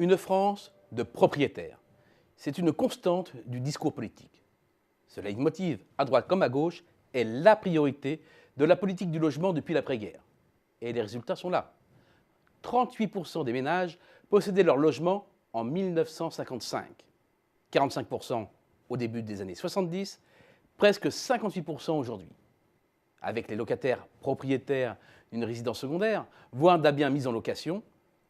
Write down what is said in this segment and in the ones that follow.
Une France de propriétaires. C'est une constante du discours politique. Ce leitmotiv, à droite comme à gauche, est la priorité de la politique du logement depuis l'après-guerre. Et les résultats sont là. 38% des ménages possédaient leur logement en 1955, 45% au début des années 70, presque 58% aujourd'hui. Avec les locataires propriétaires d'une résidence secondaire, voire d'un bien mis en location,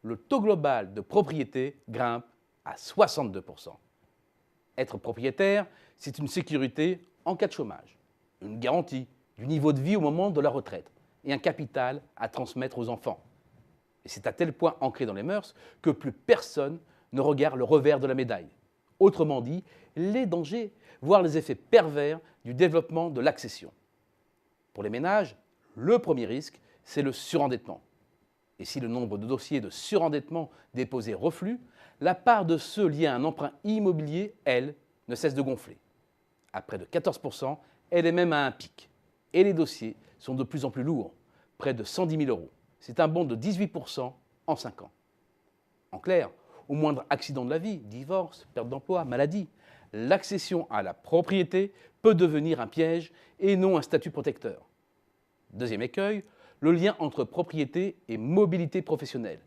le taux global de propriété grimpe à 62%. Être propriétaire, c'est une sécurité en cas de chômage, une garantie du niveau de vie au moment de la retraite et un capital à transmettre aux enfants. Et c'est à tel point ancré dans les mœurs que plus personne ne regarde le revers de la médaille. Autrement dit, les dangers, voire les effets pervers du développement de l'accession. Pour les ménages, le premier risque, c'est le surendettement. Et si le nombre de dossiers de surendettement déposés reflue, la part de ceux liés à un emprunt immobilier, elle, ne cesse de gonfler. À près de 14%, elle est même à un pic. Et les dossiers sont de plus en plus lourds, près de 110 000 euros. C'est un bond de 18% en 5 ans. En clair, au moindre accident de la vie, divorce, perte d'emploi, maladie, l'accession à la propriété peut devenir un piège et non un statut protecteur. Deuxième écueil, le lien entre propriété et mobilité professionnelle.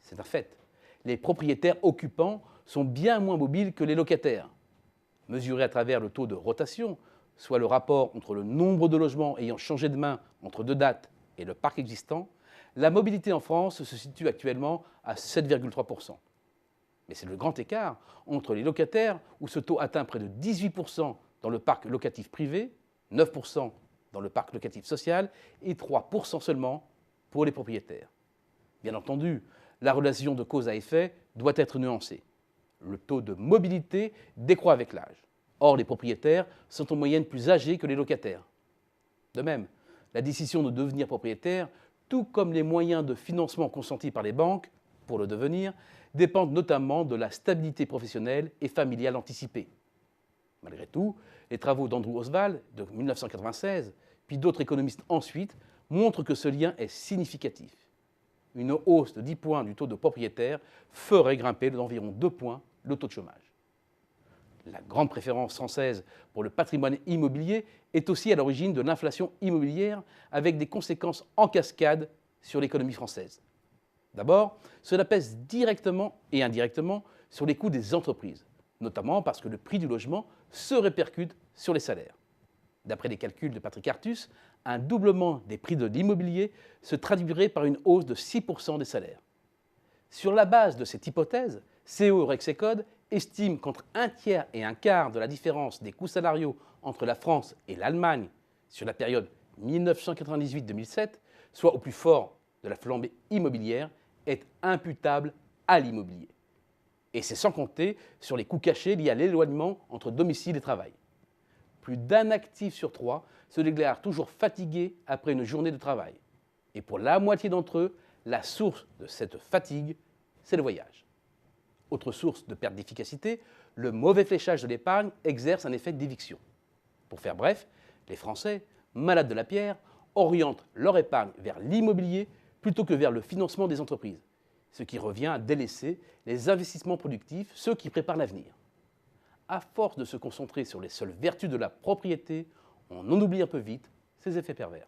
C'est un fait. Les propriétaires occupants sont bien moins mobiles que les locataires. Mesuré à travers le taux de rotation, soit le rapport entre le nombre de logements ayant changé de main entre deux dates et le parc existant, la mobilité en France se situe actuellement à 7,3%. Mais c'est le grand écart entre les locataires, où ce taux atteint près de 18% dans le parc locatif privé, 9% dans le parc locatif social et 3% seulement pour les propriétaires. Bien entendu, la relation de cause à effet doit être nuancée. Le taux de mobilité décroît avec l'âge. Or, les propriétaires sont en moyenne plus âgés que les locataires. De même, la décision de devenir propriétaire, tout comme les moyens de financement consentis par les banques pour le devenir, dépendent notamment de la stabilité professionnelle et familiale anticipée. Malgré tout, les travaux d'Andrew Oswald de 1996, puis d'autres économistes ensuite, montrent que ce lien est significatif. Une hausse de 10 points du taux de propriétaires ferait grimper d'environ 2 points le taux de chômage. La grande préférence française pour le patrimoine immobilier est aussi à l'origine de l'inflation immobilière avec des conséquences en cascade sur l'économie française. D'abord, cela pèse directement et indirectement sur les coûts des entreprises, notamment parce que le prix du logement se répercute sur les salaires. D'après les calculs de Patrick Artus, un doublement des prix de l'immobilier se traduirait par une hausse de 6% des salaires. Sur la base de cette hypothèse, CO Rexecode estime qu'entre un tiers et un quart de la différence des coûts salariaux entre la France et l'Allemagne sur la période 1998-2007, soit au plus fort de la flambée immobilière, est imputable à l'immobilier. Et c'est sans compter sur les coûts cachés liés à l'éloignement entre domicile et travail. Plus d'un actif sur 3 se déclare toujours fatigué après une journée de travail. Et pour la moitié d'entre eux, la source de cette fatigue, c'est le voyage. Autre source de perte d'efficacité, le mauvais fléchage de l'épargne exerce un effet d'éviction. Pour faire bref, les Français, malades de la pierre, orientent leur épargne vers l'immobilier plutôt que vers le financement des entreprises, ce qui revient à délaisser les investissements productifs, ceux qui préparent l'avenir. À force de se concentrer sur les seules vertus de la propriété, on en oublie un peu vite ses effets pervers.